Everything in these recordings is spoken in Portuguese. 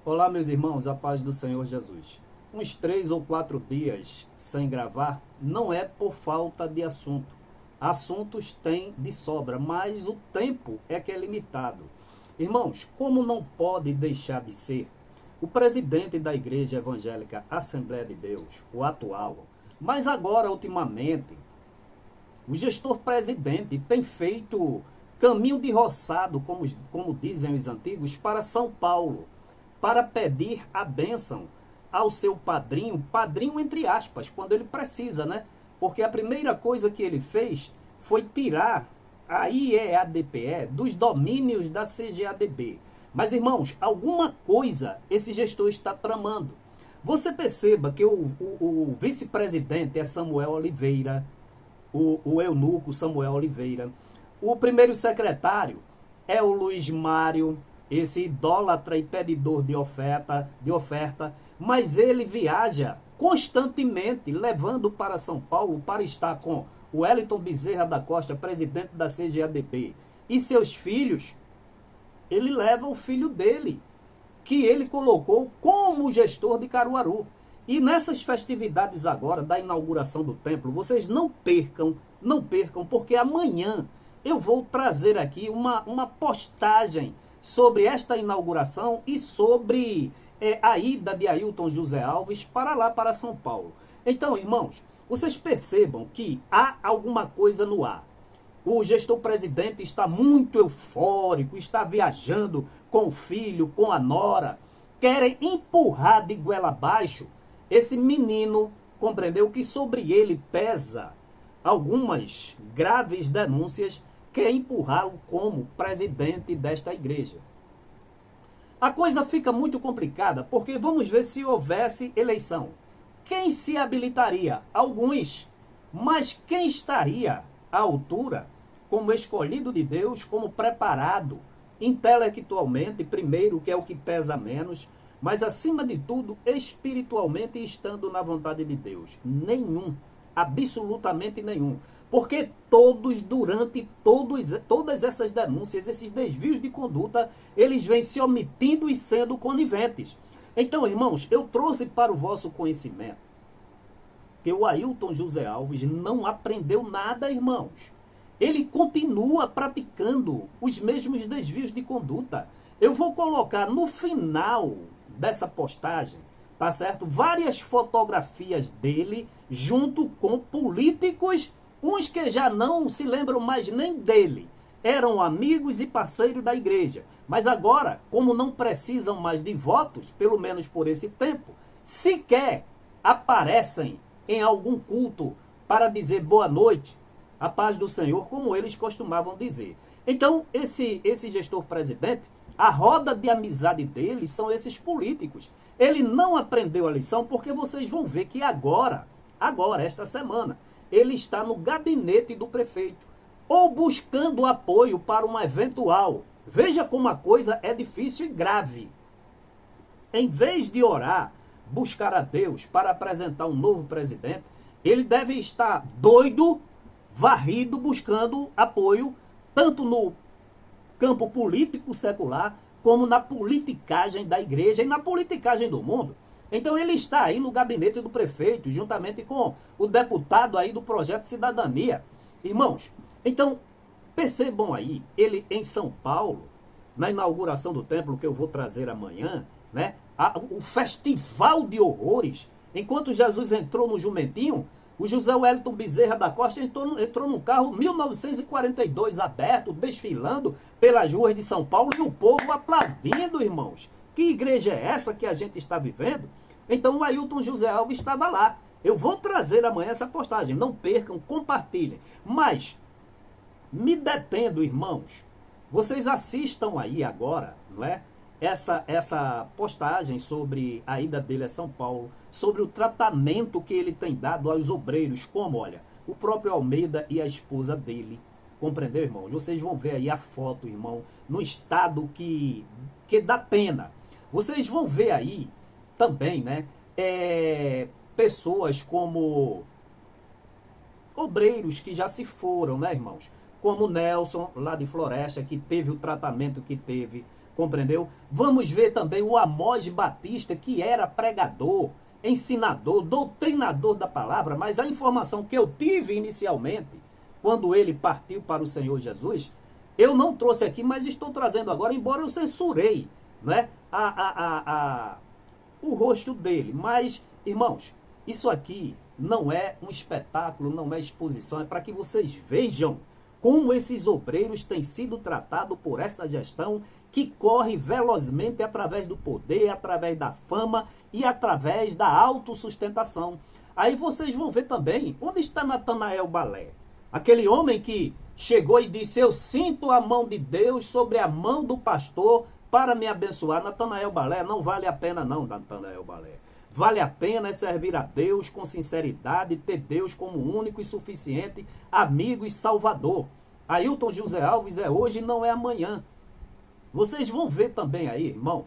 Olá, meus irmãos, a paz do Senhor Jesus. Uns 3 ou 4 dias sem gravar não é por falta de assunto. Assuntos tem de sobra, mas o tempo é que é limitado. Irmãos, como não pode deixar de ser, o presidente da Igreja Evangélica Assembleia de Deus, o atual, mas agora, ultimamente, o gestor presidente tem feito caminho de roçado, como dizem os antigos, para São Paulo, para pedir a bênção ao seu padrinho, padrinho entre aspas, quando ele precisa, né? Porque a primeira coisa que ele fez foi tirar a IEADPE dos domínios da CGADB. Mas, irmãos, alguma coisa esse gestor está tramando. Você perceba que o vice-presidente é Samuel Oliveira, o eunuco Samuel Oliveira. O primeiro secretário é o Luiz Mário, esse idólatra e pedidor de oferta, mas ele viaja constantemente, levando para São Paulo para estar com o Wellington Bezerra da Costa, presidente da CGADB, e seus filhos. Ele leva o filho dele, que ele colocou como gestor de Caruaru. E nessas festividades agora, da inauguração do templo, vocês não percam, porque amanhã eu vou trazer aqui uma postagem sobre esta inauguração e sobre a ida de Ailton José Alves para lá, para São Paulo. Então, irmãos, vocês percebam que há alguma coisa no ar. O gestor presidente está muito eufórico, está viajando com o filho, com a nora. Querem empurrar de goela abaixo esse menino, compreendeu? Que sobre ele pesa algumas graves denúncias, quer empurrá-lo como presidente desta igreja. A coisa fica muito complicada, porque vamos ver se houvesse eleição. Quem se habilitaria? Alguns. Mas quem estaria à altura, como escolhido de Deus, como preparado intelectualmente, primeiro, que é o que pesa menos, mas acima de tudo, espiritualmente, estando na vontade de Deus? Nenhum. Absolutamente nenhum. Porque todas essas denúncias, esses desvios de conduta, eles vêm se omitindo e sendo coniventes. Então, irmãos, eu trouxe para o vosso conhecimento que o Ailton José Alves não aprendeu nada, irmãos. Ele continua praticando os mesmos desvios de conduta. Eu vou colocar no final dessa postagem, tá certo? Várias fotografias dele junto com políticos, uns que já não se lembram mais nem dele. Eram amigos e parceiros da igreja. Mas agora, como não precisam mais de votos, pelo menos por esse tempo, sequer aparecem em algum culto para dizer boa noite, a paz do Senhor, como eles costumavam dizer. Então, esse gestor presidente, a roda de amizade dele são esses políticos. Ele não aprendeu a lição, porque vocês vão ver que agora, esta semana, ele está no gabinete do prefeito, ou buscando apoio para uma eventual. Veja como a coisa é difícil e grave. Em vez de orar, buscar a Deus para apresentar um novo presidente, ele deve estar doido, varrido, buscando apoio, tanto no campo político secular, como na politicagem da igreja e na politicagem do mundo. Então ele está aí no gabinete do prefeito, juntamente com o deputado aí do Projeto Cidadania. Irmãos, então percebam aí, ele em São Paulo, na inauguração do templo que eu vou trazer amanhã, né? O festival de horrores, enquanto Jesus entrou no jumentinho, o José Wellington Bezerra da Costa entrou num carro 1942 aberto, desfilando pelas ruas de São Paulo e o povo aplaudindo, irmãos. Que igreja é essa que a gente está vivendo? Então o Ailton José Alves estava lá. Eu vou trazer amanhã essa postagem. Não percam, compartilhem. Mas, me detendo, irmãos, vocês assistam aí agora, não é? Essa postagem sobre a ida dele a São Paulo, sobre o tratamento que ele tem dado aos obreiros, como, olha, o próprio Almeida e a esposa dele. Compreendeu, irmãos? Vocês vão ver aí a foto, irmão, no estado que dá pena. Vocês vão ver aí também, né, pessoas como obreiros que já se foram, né, irmãos? Como o Nelson, lá de Floresta, que teve o tratamento que teve. Compreendeu? Vamos ver também o Amós Batista, que era pregador, ensinador, doutrinador da palavra, mas a informação que eu tive inicialmente, quando ele partiu para o Senhor Jesus, eu não trouxe aqui, mas estou trazendo agora, embora eu censurei, né, o rosto dele. Mas, irmãos, isso aqui não é um espetáculo, não é exposição, é para que vocês vejam como esses obreiros têm sido tratados por esta gestão que corre velozmente através do poder, através da fama e através da autossustentação. Aí vocês vão ver também onde está Natanael Balé, aquele homem que chegou e disse: eu sinto a mão de Deus sobre a mão do pastor para me abençoar. Natanael Balé, não vale a pena não, Natanael Balé. Vale a pena servir a Deus com sinceridade, ter Deus como único e suficiente amigo e salvador. Ailton José Alves é hoje e não é amanhã. Vocês vão ver também aí, irmãos,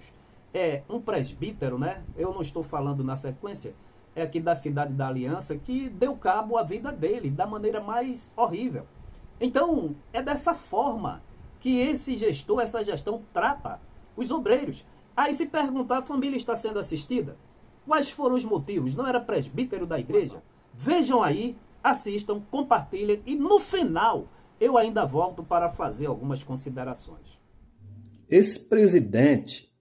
um presbítero, né? Eu não estou falando na sequência, é aqui da Cidade da Aliança, que deu cabo à vida dele da maneira mais horrível. Então, é dessa forma que esse gestor, essa gestão trata os obreiros. Aí se perguntar, a família está sendo assistida? Quais foram os motivos? Não era presbítero da igreja? Vejam aí, assistam, compartilhem e no final eu ainda volto para fazer algumas considerações. Esse presidente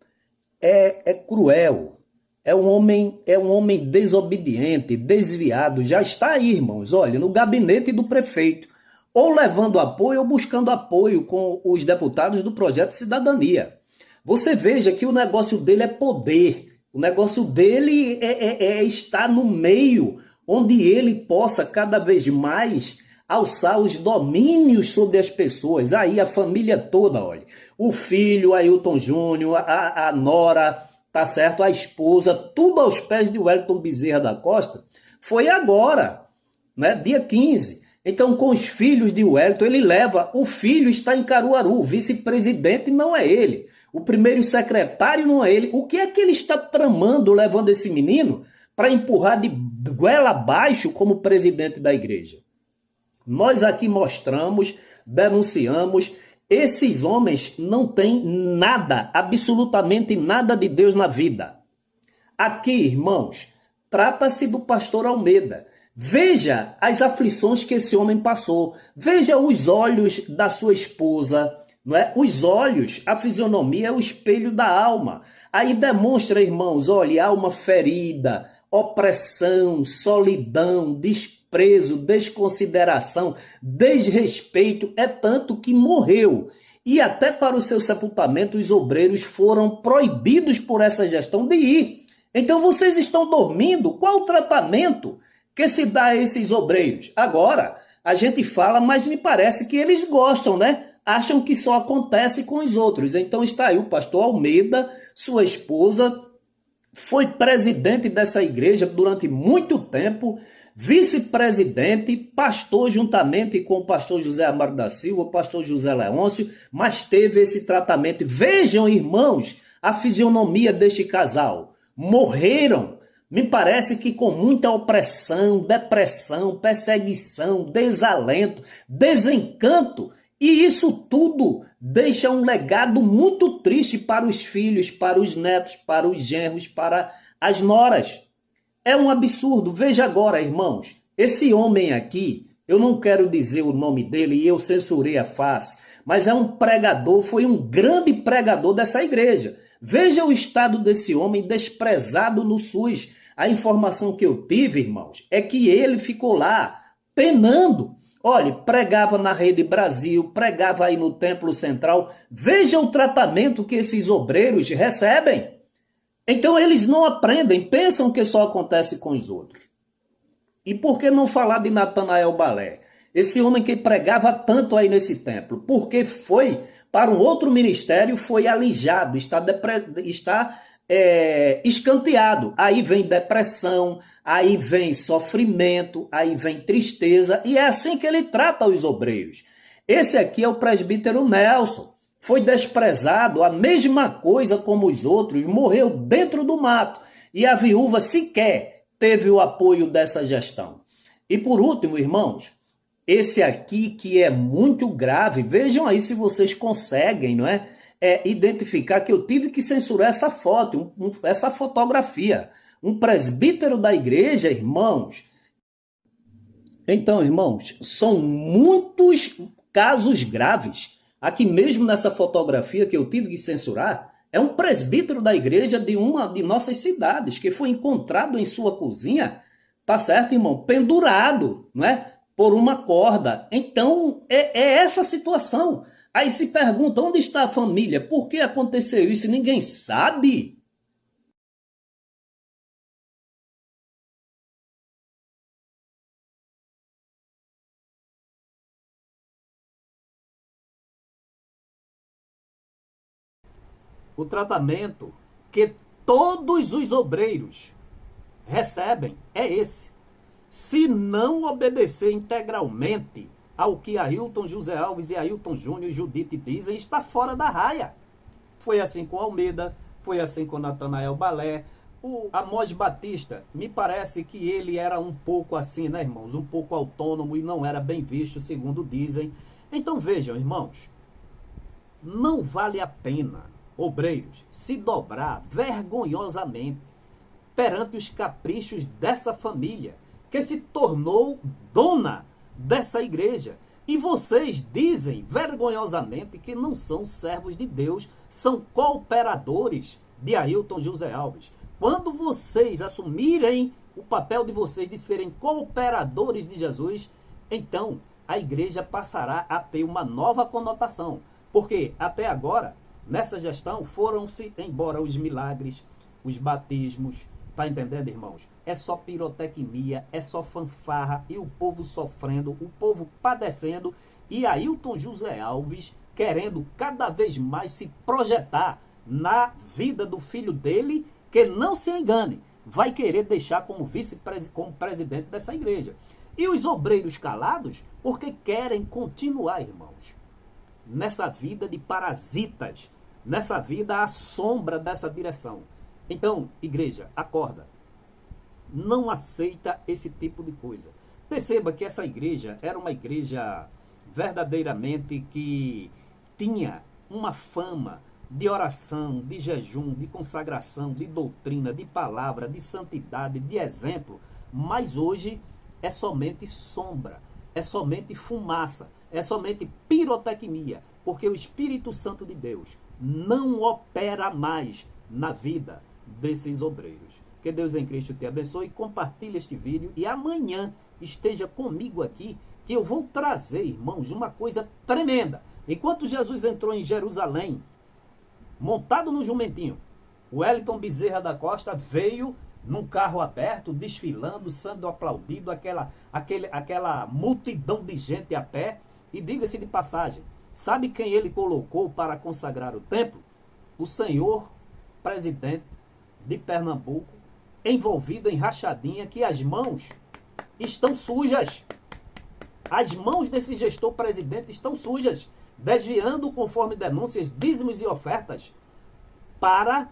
é cruel, é um homem desobediente, desviado, já está aí, irmãos, olha, no gabinete do prefeito, ou levando apoio ou buscando apoio com os deputados do Projeto Cidadania. Você veja que o negócio dele é poder, o negócio dele é estar no meio, onde ele possa cada vez mais alçar os domínios sobre as pessoas. Aí a família toda, olha, o filho, Ailton Júnior, a nora, tá certo? A esposa, tudo aos pés de Wellington Bezerra da Costa, foi agora, né? Dia 15. Então, com os filhos de Wellington, ele leva, o filho está em Caruaru, o vice-presidente não é ele, o primeiro secretário não é ele. O que é que ele está tramando, levando esse menino para empurrar de goela abaixo como presidente da igreja? Nós aqui mostramos, denunciamos, esses homens não têm nada, absolutamente nada de Deus na vida. Aqui, irmãos, trata-se do pastor Almeida. Veja as aflições que esse homem passou. Veja os olhos da sua esposa, não é? Os olhos, a fisionomia é o espelho da alma. Aí demonstra, irmãos, olha, alma ferida, opressão, solidão, desprezo, desconsideração, desrespeito, é tanto que morreu. E até para o seu sepultamento os obreiros foram proibidos por essa gestão de ir. Então vocês estão dormindo? Qual o tratamento que se dá a esses obreiros? Agora, a gente fala, mas me parece que eles gostam, né? Acham que só acontece com os outros. Então está aí o pastor Almeida, sua esposa, foi presidente dessa igreja durante muito tempo, vice-presidente, pastor juntamente com o pastor José Amaro da Silva, o pastor José Leôncio, mas teve esse tratamento. Vejam, irmãos, a fisionomia deste casal. Morreram, me parece que com muita opressão, depressão, perseguição, desalento, desencanto, e isso tudo deixa um legado muito triste para os filhos, para os netos, para os genros, para as noras. É um absurdo. Veja agora, irmãos, esse homem aqui, eu não quero dizer o nome dele e eu censurei a face, mas é um pregador, foi um grande pregador dessa igreja. Veja o estado desse homem desprezado no SUS. A informação que eu tive, irmãos, é que ele ficou lá penando. Olha, pregava na Rede Brasil, pregava aí no Templo Central. Veja o tratamento que esses obreiros recebem. Então eles não aprendem, pensam que só acontece com os outros. E por que não falar de Natanael Balé? Esse homem que pregava tanto aí nesse templo, porque foi para um outro ministério, foi alijado, está escanteado. Aí vem depressão, aí vem sofrimento, aí vem tristeza, e é assim que ele trata os obreiros. Esse aqui é o presbítero Nelson, foi desprezado, a mesma coisa como os outros, morreu dentro do mato, e a viúva sequer teve o apoio dessa gestão. E por último, irmãos, esse aqui que é muito grave, vejam aí se vocês conseguem, não é? identificar que eu tive que censurar essa foto, essa fotografia. Um presbítero da igreja, irmãos. Então, irmãos, são muitos casos graves. Aqui mesmo nessa fotografia que eu tive que censurar, é um presbítero da igreja de uma de nossas cidades, que foi encontrado em sua cozinha, tá certo, irmão? Pendurado, não é? Por uma corda. Então, é essa situação. Aí se pergunta, onde está a família? Por que aconteceu isso? Ninguém sabe. O tratamento que todos os obreiros recebem é esse. Se não obedecer integralmente ao que Ailton José Alves e Ailton Júnior e Judite dizem, está fora da raia. Foi assim com Almeida, foi assim com Natanael Balé. O Amós Batista, me parece que ele era um pouco assim, né, irmãos? Um pouco autônomo e não era bem visto, segundo dizem. Então vejam, irmãos, não vale a pena, obreiros, se dobrar vergonhosamente perante os caprichos dessa família, que se tornou dona dessa igreja. E vocês dizem vergonhosamente que não são servos de Deus, são cooperadores de Ailton José Alves. Quando vocês assumirem o papel de vocês de serem cooperadores de Jesus, então a igreja passará a ter uma nova conotação. Porque até agora, nessa gestão, foram-se embora os milagres, os batismos. Tá entendendo, irmãos? É só pirotecnia, é só fanfarra e o povo sofrendo, o povo padecendo e Ailton José Alves querendo cada vez mais se projetar na vida do filho dele, que não se engane, vai querer deixar como como presidente dessa igreja. E os obreiros calados, porque querem continuar, irmãos, nessa vida de parasitas, nessa vida à sombra dessa direção. Então, igreja, acorda. Não aceita esse tipo de coisa. Perceba que essa igreja era uma igreja verdadeiramente que tinha uma fama de oração, de jejum, de consagração, de doutrina, de palavra, de santidade, de exemplo. Mas hoje é somente sombra, é somente fumaça, é somente pirotecnia, porque o Espírito Santo de Deus não opera mais na vida desses obreiros. Que Deus em Cristo te abençoe, compartilhe este vídeo e amanhã esteja comigo aqui, que eu vou trazer, irmãos, uma coisa tremenda. Enquanto Jesus entrou em Jerusalém, montado no jumentinho, o Wellington Bezerra da Costa veio num carro aberto, desfilando, sendo aplaudido, aquela multidão de gente a pé. E diga-se de passagem, sabe quem ele colocou para consagrar o templo? O senhor presidente de Pernambuco, envolvido em rachadinha, que as mãos estão sujas. As mãos desse gestor presidente estão sujas, desviando, conforme denúncias, dízimos e ofertas para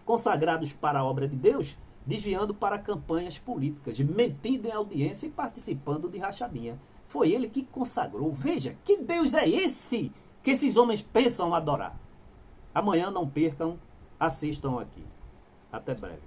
consagrados para a obra de Deus, desviando para campanhas políticas, mentindo em audiência e participando de rachadinha. Foi ele que consagrou. Veja, que Deus é esse que esses homens pensam adorar? Amanhã não percam, assistam aqui. Até breve.